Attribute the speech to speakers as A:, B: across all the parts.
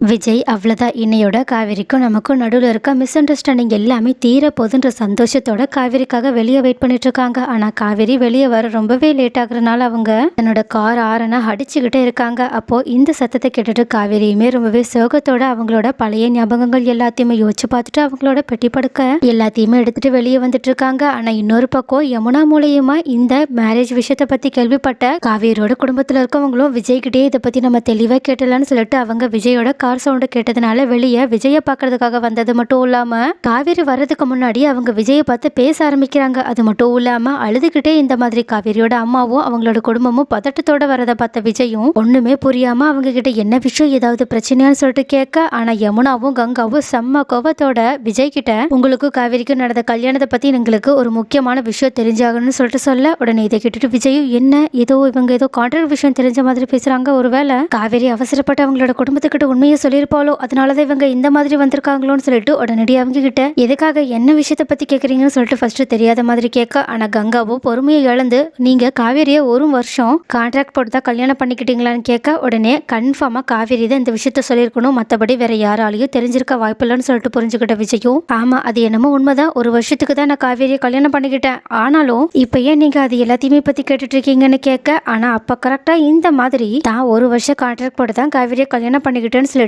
A: விஜய் அவ்வளோதான். இன்னையோட காவேரிக்கும் நமக்கும் நடுவில் இருக்க மிஸ் அண்டர்ஸ்டாண்டிங் எல்லாமே தீர போதுன்ற சந்தோஷத்தோட காவேரிக்காக வெளியே வெயிட் பண்ணிட்டு இருக்காங்க. ஆனால் காவேரி வெளியே வர ரொம்பவே லேட் ஆகுறதுனால அவங்க தன்னோட கார் ஆரனை அடிச்சுக்கிட்டே இருக்காங்க. அப்போ இந்த சத்தத்தை கேட்டுட்டு காவேரியுமே ரொம்பவே சோகத்தோட அவங்களோட பழைய ஞாபகங்கள் எல்லாத்தையுமே யோசிச்சு பார்த்துட்டு அவங்களோட பெட்டி படுக்க எல்லாத்தையுமே எடுத்துட்டு வெளியே வந்துட்டு இருக்காங்க. ஆனால் இன்னொரு பக்கம் யமுனா மூலியமா இந்த மேரேஜ் விஷயத்தை பத்தி கேள்விப்பட்ட காவேரியோட குடும்பத்தில் இருக்கவங்களும் விஜய்கிட்டே இதை பத்தி நம்ம தெளிவாக கேட்டலான்னு சொல்லிட்டு அவங்க விஜயோட கார் சவுண்டு கேட்டதுனால வெளியே விஜயை பார்க்கறதுக்காக வந்தது மட்டும் இல்லாம காவேரி வர்றதுக்கு முன்னாடி அவங்க விஜயை பார்த்து பேச ஆரம்பிக்கிறாங்க. அது மட்டும் இல்லாம அழுதுகிட்டே இந்த மாதிரி காவேரியோட அம்மாவும் அவங்களோட குடும்பமும் பதட்டத்தோட வரதை பார்த்த விஜயும் ஒண்ணுமே புரியாம அவங்க கிட்ட என்ன விஷயம் ஏதாவது பிரச்சனையான்னு சொல்லிட்டு கேட்க, ஆனா யமுனாவும் கங்காவும் செம்ம கோபத்தோட விஜய் கிட்ட உங்களுக்கு காவேரிக்கும் நடந்த கல்யாணத்தை பத்தி எங்களுக்கு ஒரு முக்கியமான விஷயம் தெரிஞ்சாகணும்னு சொல்லிட்டு சொல்ல, உடனே இதை கேட்டுட்டு விஜயும் என்ன இவங்க ஏதோ கான்ட்ராக்ட் விஷயம் தெரிஞ்ச மாதிரி பேசுறாங்க, ஒருவேளை காவேரி அவசரப்பட்டு அவங்களோட குடும்பத்துக்கிட்ட உண்மையை சொல்லியிருப்பாளோ அதனாலதான் இவங்க இந்த மாதிரி வந்திருக்காங்களோன்னு சொல்லிட்டு உடனடி அவங்க கிட்ட எதுக்காக என்ன விஷயத்தை பத்தி கேக்குறீங்கன்னு சொல்லிட்டு ஃபர்ஸ்ட் தெரியாத மாதிரி கேட்க, ஆனா கங்காவோ பொறுமையை இழந்து நீங்க காவேரியை ஒரு வருஷம் கான்ட்ராக்ட் போட்டு தான் கல்யாணம் பண்ணிக்கிட்டீங்களான்னு கேட்க, உடனே கன்ஃபார்மா காவேரி தான் இந்த விஷயத்த சொல்லியிருக்கணும், மற்றபடி வேற யாராலையும் தெரிஞ்சிருக்க வாய்ப்பில்லைன்னு சொல்லிட்டு புரிஞ்சுக்கிட்ட விஜயும் ஆமா அது என்னமோ உண்மைதான், ஒரு வருஷத்துக்கு தான் நான் காவேரியை கல்யாணம் பண்ணிக்கிட்டேன், ஆனாலும் இப்ப ஏன் நீங்க அது எல்லாத்தையுமே பத்தி கேட்டுட்டு இருக்கீங்கன்னு கேட்க, ஆனா அப்ப கரெக்டா இந்த மாதிரி தான் ஒரு வருஷம் கான்ட்ராக்ட் போட்டு தான் காவேரியை கல்யாணம் பண்ணிக்கிட்டேன்னு சொல்லிட்டு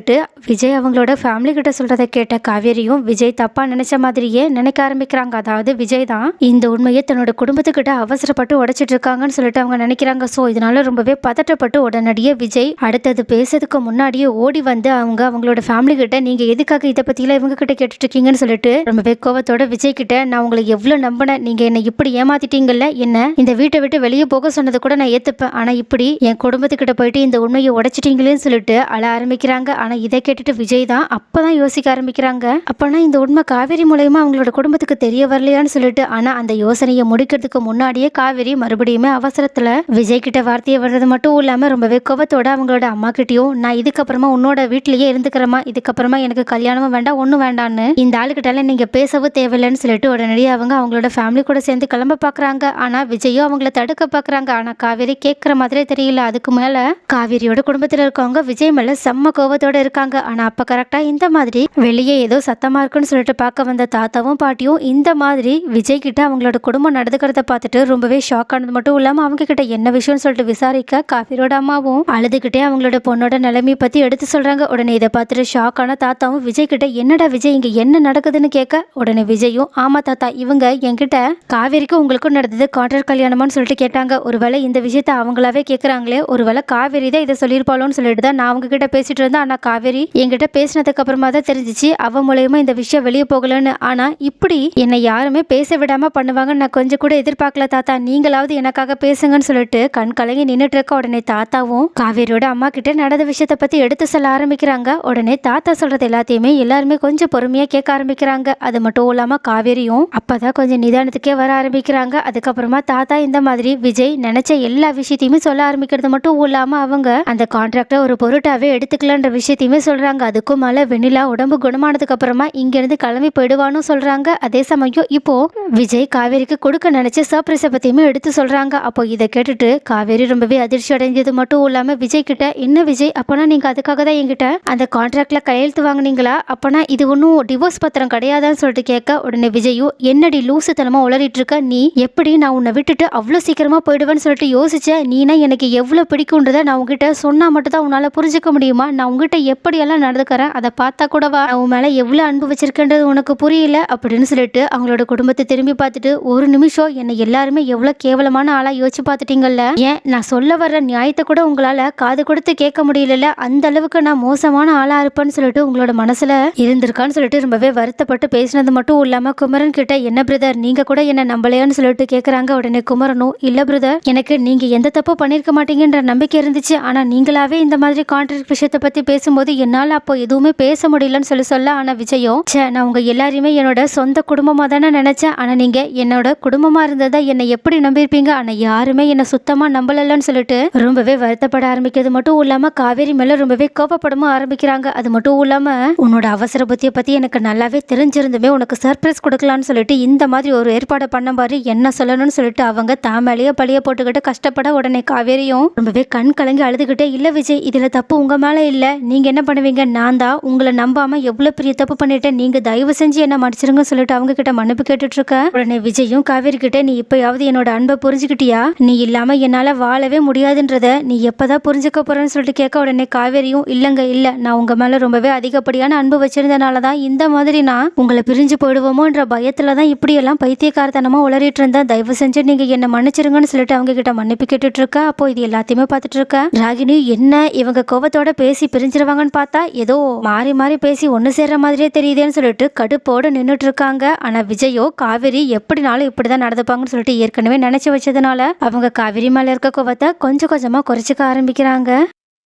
A: விஜய் அவங்களோட ஃபேமிலி கிட்ட சொல்றதை கேட்ட காவேரியும் விஜய் தப்பா நினைச்ச மாதிரியே நினைக்க ஆரம்பிக்கிறாங்க. அதாவது விஜய் தான் இந்த உண்மையை தன்னோட குடும்பத்துக்கிட்ட அவசரப்பட்டு உடைச்சிட்டு இருக்காங்கன்னு சொல்லிட்டு அவங்க நினைக்கிறாங்க. ஸோ இதனால ரொம்பவே பதட்டப்பட்டு உடனடியே விஜய் அடுத்தது பேசுறதுக்கு முன்னாடியே ஓடி வந்து அவங்களோட ஃபேமிலி கிட்ட நீங்க எதுக்காக இதை பத்தியில இவங்க கிட்ட கேட்டுட்டு இருக்கீங்கன்னு சொல்லிட்டு ரொம்பவே கோவத்தோட விஜய் கிட்ட நான் உங்களை எவ்வளவு நம்பினேன், நீங்க என்ன இப்படி ஏமாத்திட்டீங்கல்ல, என்ன இந்த வீட்டை விட்டு வெளியே போக சொன்னது கூட நான் ஏத்துப்பேன், ஆனா இப்படி என் குடும்பத்துக்கிட்ட போயிட்டு இந்த உண்மையை உடைச்சிட்டீங்களேன்னு சொல்லிட்டு அழ ஆரம்பிக்கிறாங்க. ஆனா இதை கேட்டுட்டு விஜய் தான் அப்பதான் யோசிக்க ஆரம்பிக்கிறாங்க, அப்பனா இந்த உண்மை காவேரி மூலயமா அவங்களோட குடும்பத்துக்கு தெரிய வரலையான்னு சொல்லிட்டு. ஆனா அந்த யோசனையை முடிக்கிறதுக்கு முன்னாடியே காவேரி மறுபடியுமே அவசரத்துல விஜய் கிட்ட வார்த்தையை வர்றது மட்டும் இல்லாம ரொம்பவே கோபத்தோட அவங்களோட அம்மா கிட்டயும் நான் இதுக்கப்புறமா உன்னோட வீட்லயே இருந்துக்கிறேமா, இதுக்கப்புறமா எனக்கு கல்யாணமும் வேண்டாம் ஒன்னும் வேண்டான்னு இந்த ஆளுகிட்டால நீங்க பேசவும் தேவையில்லைன்னு சொல்லிட்டு உடனடியே அவங்களோட ஃபேமிலி கூட சேர்ந்து கிளம்ப பாக்குறாங்க. ஆனா விஜயும் அவங்கள தடுக்க பாக்குறாங்க. ஆனா காவேரி கேட்கிற மாதிரியே தெரியல. அதுக்கு மேல காவேரியோட குடும்பத்துல இருக்கவங்க விஜய் மேல செம்ம கோபத்தோட இருக்காங்க. ஆனா அப்ப கரெக்டா இந்த மாதிரி வெளியே ஏதோ சத்தமா இருக்குன்னு சொல்லிட்டு பார்க்க வந்த தாத்தாவும் பாட்டியும் இந்த மாதிரி விஜய் கிட்ட அவங்களோட குடும்பம் நடந்துக்கிறத பார்த்துட்டு ரொம்பவே ஷாக் ஆனது மட்டும் இல்லாம அவங்க கிட்ட என்ன விஷயம்னு சொல்லிட்டு விசாரிக்க காவேரியோட அம்மாவும் அழுதுகிட்டே அவங்களோட பொண்ணோட நிலைமையை பத்தி எடுத்து சொல்றாங்க. உடனே இதை பார்த்துட்டு ஷாக் ஆன தாத்தாவும் விஜய் கிட்ட என்னடா விஜய் இங்க என்ன நடக்குதுன்னு கேட்க, உடனே விஜயும் ஆமா தாத்தா இவங்க என்கிட்ட காவேரிக்கும் உங்களுக்கும் நடந்தது கான்ட்ராக்ட் கல்யாணமான்னு சொல்லிட்டு கேட்டாங்க, ஒருவேளை இந்த விஷயத்த அவங்களாவே கேட்கறாங்களே, ஒருவேளை காவேரி தான் இதை சொல்லியிருப்பாளோன்னு சொல்லிட்டு தான் நான் அவங்க கிட்ட பேசிட்டு இருந்தேன், ஆனா காவேரி என்கிட்ட பேசினதுக்கு அப்புறமா தான் தெரிஞ்சிச்சு அவ மூலயமா இந்த விஷயம் வெளியே போகலன்னு, ஆனா இப்படி என்னை யாருமே பேச விடாம பண்ணுவாங்கன்னு நான் கொஞ்சம் கூட எதிர்பார்க்கல தாத்தா, நீங்களாவது எனக்காக பேசுங்கன்னு சொல்லிட்டு கண் கலங்கி நின்றுட்டு இருக்க. உடனே தாத்தாவும் காவேரியோட அம்மா கிட்ட நடந்த விஷயத்த பத்தி எடுத்து சொல்ல ஆரம்பிக்கிறாங்க. உடனே தாத்தா சொல்றது எல்லாத்தையுமே எல்லாருமே கொஞ்சம் பொறுமையா கேட்க ஆரம்பிக்கிறாங்க. அது மட்டும் இல்லாம காவேரியும் அப்பதான் கொஞ்சம் நிதானத்துக்கே வர ஆரம்பிக்கிறாங்க. அதுக்கப்புறமா தாத்தா இந்த மாதிரி விஜய் நினைச்ச எல்லா விஷயத்தையுமே சொல்ல ஆரம்பிக்கிறது மட்டும் இல்லாம அவங்க அந்த கான்ட்ராக்ட ஒரு பொருட்டாவே எடுத்துக்கலன்ற விஷயத்தையுமே சொல்றாங்க. அதுக்கும் மேல வெண்ணிலா உடம்பு குணமானதுக்கு அப்புறமா இங்க இருந்து கிளம்பி போயிடுவான்னு சொல்றாங்க. அதே சமயம் இப்போ விஜய் காவேரிக்கு கொடுக்க நினைச்ச சர்ப்ரைஸை பத்தியுமே எடுத்து சொல்றாங்க. அப்போ இதை கேட்டுட்டு காவேரி ரொம்பவே அதிர்ச்சி அடைஞ்சது மட்டும் இல்லாம விஜய் கிட்ட என்ன விஜய் அப்பனா நீங்க அதுக்காக தான் என்கிட்ட அந்த கான்ட்ராக்ட்ல கையெழுத்து வாங்கினீங்களா, அப்பனா இது ஒன்னும் டிவோர்ஸ் பத்திரம் கிடையாதான்னு சொல்லிட்டு கேட்க, உடனே விஜயும் என்னடி லூசுத்தனமா உளறிட்டு இருக்க, நீ எப்படி நான் உன்னை விட்டுட்டு அவ்வளவு சீக்கிரமா போயிடுவேன்னு சொல்லிட்டு யோசிச்ச, நீனா எனக்கு எவ்வளவு பிடிக்கும்ன்றத நான் உங்ககிட்ட சொன்னா மட்டும் தான் உன்னால புரிஞ்சுக்க முடியுமா, நான் உங்ககிட்ட எப்படியெல்லாம் நடந்துக்கிறேன் அதை பார்த்தா கூடவா உன் மேல எவ்வளவு அன்பு வச்சிருக்கேன்றது உனக்கு புரியல அப்படின்னு சொல்லிட்டு அவங்களோட குடும்பத்தை திரும்பி பார்த்துட்டு ஒரு நிமிஷம் என்னை எல்லாருமே எவ்வளவு கேவலமான ஆளா யோசிச்சு பார்த்துட்டீங்கல்ல, ஏன் நான் சொல்ல வர்ற நியாயத்தை கூட உங்களால காது கொடுத்து கேட்க முடியல, அந்த அளவுக்கு நான் மோசமான ஆளா இருப்பேன்னு சொல்லிட்டு உங்களோட மனசுல இருந்திருக்கான்னு சொல்லிட்டு ரொம்பவே வருத்தப்பட்டு பேசினது மட்டும் இல்லாம குமரன் கிட்ட என்ன பிரதர் நீங்க கூட என்ன நம்பலையான்னு சொல்லிட்டு கேக்குறாங்க. உடனே குமரனும் இல்ல பிரதர் எனக்கு நீங்க எந்த தப்பு பண்ணிருக்க மாட்டீங்கன்ற நம்பிக்கை இருந்துச்சு, ஆனா நீங்களாவே இந்த மாதிரி கான்ட்ராக்ட் விஷயத்தை பத்தி பேசும்போது என்னால அப்போ எதுவுமே பேச முடியலன்னு சொல்ல ஆனா விஜயும் நான் உங்க எல்லாரையுமே என்னோட சொந்த குடும்பமா தானே நினைச்சேன், ஆனா நீங்க என்னோட குடும்பமா இருந்ததா என்னை எப்படி நம்பியிருப்பீங்க, ஆனா யாருமே என்ன சுத்தமா நம்பலன்னு சொல்லிட்டு ரொம்பவே வருத்தப்பட ஆரம்பிக்கிறது மட்டும் இல்லாம காவேரி மேல ரொம்பவே கோபப்படவும் ஆரம்பிக்கிறாங்க. அது மட்டும் இல்லாம உன்னோட அவசர புத்தியை பத்தி எனக்கு நல்லாவே தெரிஞ்சிருந்துமே உனக்கு சர்ப்ரைஸ் கொடுக்கலான்னு சொல்லிட்டு இந்த மாதிரி ஒரு ஏற்பாடு பண்ண மாதிரி என்ன சொல்லணும்னு சொல்லிட்டு அவங்க தாமேலேயே பழிய போட்டுக்கிட்டு கஷ்டப்பட, உடனே காவேரியும் ரொம்பவே கண் கலங்கி அழுதுகிட்டே இல்ல விஜய் இதுல தப்பு உங்க மேல இல்ல, நீங்க நீங்க என்ன பண்ணுவீங்க? நான் தான் உங்களை நம்பாம எவ்வளவு பெரிய தப்பு பண்ணிட்டேன், நீங்க தயவு செஞ்சு என்ன மன்னிச்சிருங்கன்னு சொல்லிட்டு அவங்க கிட்ட மன்னிப்பு கேட்டுட்டு இருக்க. உடனே விஜயும் காவேரி கிட்ட, நீ இப்பயாவது என்னோட அன்பை புரிஞ்சுக்கிட்டியா? நீ இல்லாம என்னால வாழவே முடியாதுன்றத நீ எப்பதான் புரிஞ்சுக்க போறேன்னு சொல்லிட்டு கேட்க, உடனே காவேரியும், இல்லங்க இல்ல, நான் உங்க மேல ரொம்பவே அதிகப்படியான அன்பு வச்சிருந்தனாலதான் இந்த மாதிரி நான் உங்களை பிரிஞ்சு போயிடுவோமோன்ற பயத்துலதான் இப்படி எல்லாம் பைத்தியக்காரத்தனமா உளறிட்டு இருந்தேன். தயவு செஞ்சு நீங்க என்ன மன்னிச்சிருங்கன்னு சொல்லிட்டு அவங்க கிட்ட மன்னிப்பு கேட்டுட்டு இருக்க. அப்போ இது எல்லாத்தையுமே பார்த்துட்டு இருக்க ராகினி, என்ன இவங்க கோபத்தோட பேசி பிரிஞ்சிருவாங்கன்னு பார்த்தா ஏதோ மாறி மாறி பேசி ஒன்னு சேர்ற மாதிரியே தெரியுதேன்னு சொல்லிட்டு கடுப்போடு நின்றுட்டு இருக்காங்க. ஆனா விஜயோ காவேரி எப்படினாலும் இப்படிதான் நடந்துப்பாங்கன்னு சொல்லிட்டு ஏற்கனவே நினைச்சு வச்சதுனால அவங்க காவேரி மேல இருக்க கோபத்தை கொஞ்சம் கொஞ்சமா குறைச்சிக்க ஆரம்பிக்கிறாங்க.